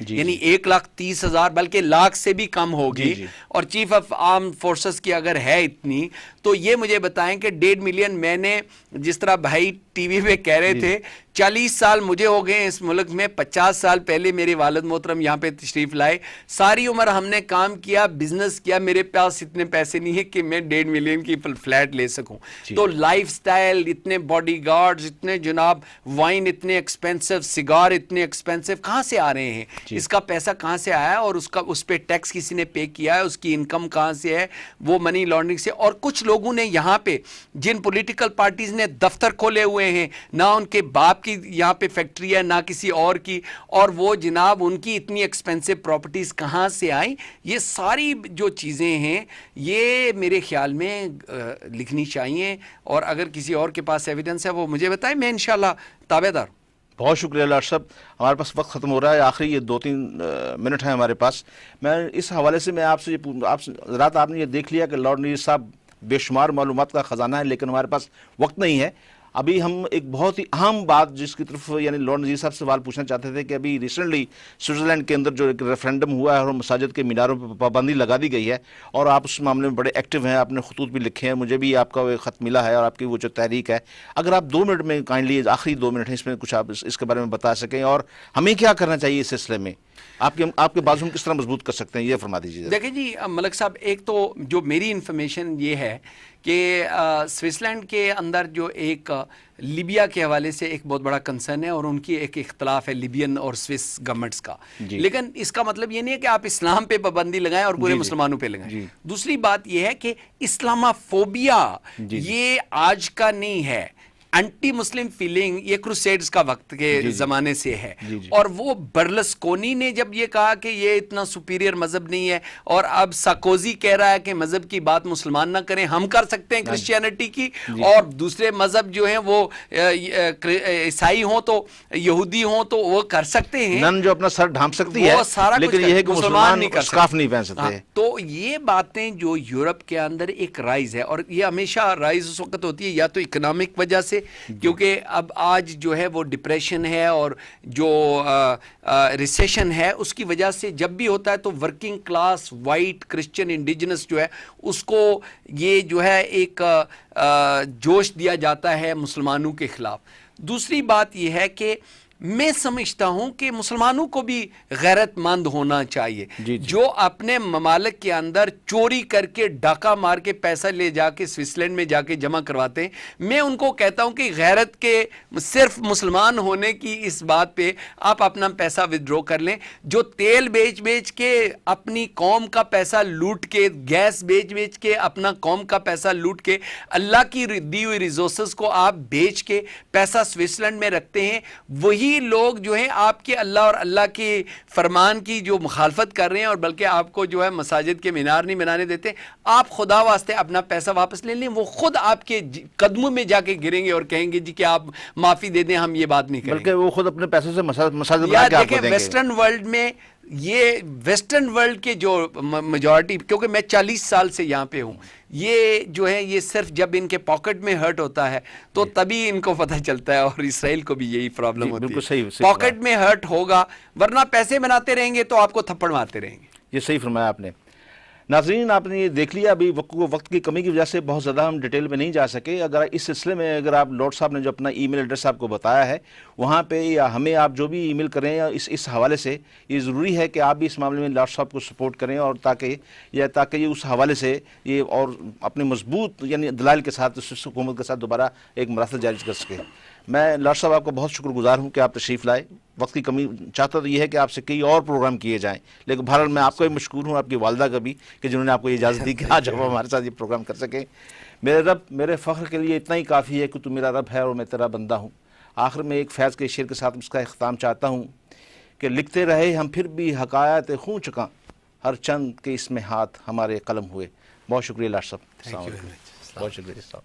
یعنی 1,30,000 بلکہ لاکھ سے بھی کم ہوگی. اور چیف آف آرم فورسز کی اگر ہے اتنی تو یہ مجھے بتائیں کہ 1.5 ملین میں نے جس طرح بھائی ٹی وی پہ کہہ رہے تھے 40 سال مجھے ہو گئے اس ملک میں, 50 سال پہلے میرے والد محترم یہاں پہ تشریف لائے, ساری عمر ہم نے کام کیا, بزنس کیا, میرے پاس اتنے پیسے نہیں ہے کہ میں 1.5 ملین کی فلیٹ لے سکوں. تو لائف سٹائل, اتنے باڈی گارڈز, اتنے جناب وائن اتنے ایکسپینسو, سگار اتنے ایکسپینسو, کہاں سے آ رہے ہیں؟ اس کا پیسہ کہاں سے آیا ہے اور اس پہ ٹیکس کسی نے پے کیا ہے, اس کی انکم کہاں سے ہے, وہ منی لانڈرنگ سے. اور کچھ لوگوں نے یہاں پہ جن پولیٹیکل پارٹیز نے دفتر کھولے ہوئے ہیں, نہ ان کے باپ کی یہاں پہ فیکٹری ہے نہ کسی اور کی, اور وہ جناب ان کی اتنی ایکسپینسو پراپرٹیز کہاں سے آئیں؟ یہ ساری جو چیزیں ہیں یہ میرے خیال میں لکھنی چاہیے, اور اگر کسی اور کے پاس ایویڈنس ہے وہ مجھے بتائیں, میں انشاءاللہ تابع دار. بہت شکریہ لاٹ صاحب, ہمارے پاس وقت ختم ہو رہا ہے, آخری یہ 2-3 منٹ ہیں ہمارے پاس. میں اس حوالے سے آپ سے رات آپ نے یہ دیکھ لیا کہ لارڈ نذیر صاحب بے شمار معلومات کا خزانہ ہے, لیکن ہمارے پاس وقت نہیں ہے. ابھی ہم ایک بہت ہی اہم بات جس کی طرف یعنی لارڈ نذیر صاحب سے سوال پوچھنا چاہتے تھے کہ ابھی ریسنٹلی سوئٹزرلینڈ کے اندر جو ایک ریفرینڈم ہوا ہے اور مساجد کے میناروں پہ پابندی لگا دی گئی ہے, اور آپ اس معاملے میں بڑے ایکٹیو ہیں, آپ نے خطوط بھی لکھے ہیں, مجھے بھی آپ کا خط ملا ہے اور آپ کی وہ جو تحریک ہے, اگر آپ 2 منٹ میں کائنڈلی آخری 2 منٹ ہیں اس میں کچھ آپ اس کے بارے میں بتا سکیں, اور ہمیں کیا کرنا چاہیے اس سلسلے میں, آپ کے بازو کس طرح مضبوط کر سکتے ہیں, یہ فرما دیجیے. دیکھیں جی ملک صاحب, ایک تو جو میری انفارمیشن یہ ہے کہ سوئٹزرلینڈ کے اندر جو ایک لیبیا کے حوالے سے ایک بہت بڑا کنسرن ہے, اور ان کی ایک اختلاف ہے لیبین اور سوئس گورنمنٹس کا. لیکن اس کا مطلب یہ نہیں ہے کہ آپ اسلام پہ پابندی لگائیں اور پورے مسلمانوں پہ لگائیں. دوسری بات یہ ہے کہ اسلاموفوبیا یہ آج کا نہیں ہے, اینٹی مسلم فیلنگ یہ کروسیڈز کا وقت کے زمانے سے ہے. اور وہ برلسکونی نے جب یہ کہا کہ یہ اتنا سپیریئر مذہب نہیں ہے, اور اب سارکوزی کہہ رہا ہے کہ مذہب کی بات مسلمان نہ کریں, ہم کر سکتے ہیں کرسچینٹی کی, اور دوسرے مذہب جو ہیں وہ عیسائی ہوں تو یہودی ہوں تو وہ کر سکتے ہیں, نن جو اپنا سر ڈھانپ سکتی ہے, لیکن یہ ہے کہ مسلمان اسکارف نہیں پہن سکتے. تو یہ باتیں جو یورپ کے اندر ایک رائز ہے, اور یہ ہمیشہ رائز اس وقت ہوتی ہے یا تو اکنامک وجہ سے, کیونکہ اب آج جو ہے وہ ڈپریشن ہے اور جو ریسیشن ہے اس کی وجہ سے جب بھی ہوتا ہے تو working class white Christian indigenous جو ہے اس کو یہ جو ہے ایک جوش دیا جاتا ہے مسلمانوں کے خلاف. دوسری بات یہ ہے کہ میں سمجھتا ہوں کہ مسلمانوں کو بھی غیرت مند ہونا چاہیے. جو اپنے ممالک کے اندر چوری کر کے ڈاکہ مار کے پیسہ لے جا کے سوئٹزرلینڈ میں جا کے جمع کرواتے ہیں, میں ان کو کہتا ہوں کہ غیرت کے صرف مسلمان ہونے کی اس بات پہ آپ اپنا پیسہ ودرو کر لیں. جو تیل بیچ کے اپنی قوم کا پیسہ لوٹ کے, گیس بیچ کے اپنا قوم کا پیسہ لوٹ کے, اللہ کی دی ہوئی ریسورسز کو آپ بیچ کے پیسہ سوئٹزرلینڈ میں رکھتے ہیں, وہی لوگ جو ہیں آپ کے اللہ اور اللہ کے فرمان کی جو مخالفت کر رہے ہیں, اور بلکہ آپ کو جو ہے مساجد کے مینار نہیں بنانے دیتے. آپ خدا واسطے اپنا پیسہ واپس لے لیں, وہ خود آپ کے قدموں میں جا کے گریں گے اور کہیں گے جی کہ آپ معافی دے دیں, ہم یہ بات نہیں کریں گے. بلکہ وہ خود اپنے پیسوں سے مساجد بنا کے آپ کو دیں گے. ویسٹرن ورلڈ میں یہ ویسٹرن ورلڈ کے جو میجورٹی, کیونکہ میں 40 سال سے یہاں پہ ہوں, یہ جو ہے یہ صرف جب ان کے پاکٹ میں ہرٹ ہوتا ہے تو تبھی ان کو پتہ چلتا ہے, اور اسرائیل کو بھی یہی پرابلم ہوتی ہے, پاکٹ میں ہرٹ ہوگا, ورنہ پیسے بناتے رہیں گے تو آپ کو تھپڑ مارتے رہیں گے. یہ صحیح فرمایا آپ نے. ناظرین آپ نے یہ دیکھ لیا, ابھی وقت کی کمی کی وجہ سے بہت زیادہ ہم ڈیٹیل میں نہیں جا سکے. اگر اس سلسلے میں اگر آپ لارڈ صاحب نے جو اپنا ای میل ایڈریس آپ کو بتایا ہے وہاں پہ, یا ہمیں آپ جو بھی ای میل کریں یا اس حوالے سے, یہ ضروری ہے کہ آپ بھی اس معاملے میں لارڈ صاحب کو سپورٹ کریں, اور تاکہ یہ اس حوالے سے یہ اور اپنے مضبوط یعنی دلائل کے ساتھ اس حکومت کے ساتھ دوبارہ ایک مراسل جاری کر سکے. میں لارڈ صاحب آپ کو بہت شکر گزار ہوں کہ آپ تشریف لائے. وقت کی کمی چاہتا تو یہ ہے کہ آپ سے کئی اور پروگرام کیے جائیں, لیکن بہرحال میں آپ کو بھی مشکور ہوں, آپ کی والدہ کا بھی, کہ جنہوں نے آپ کو اجازت دی کہ آج آپ ہمارے ساتھ یہ پروگرام کر سکیں. میرے رب میرے فخر کے لیے اتنا ہی کافی ہے کہ تو میرا رب ہے اور میں تیرا بندہ ہوں. آخر میں ایک فیض کے شعر کے ساتھ اس کا اختتام چاہتا ہوں کہ لکھتے رہے ہم پھر بھی حکایت خوں چکاں, ہر چند کے اس میں ہاتھ ہمارے قلم ہوئے. بہت شکریہ لارڈ صاحب. بہت شکریہ.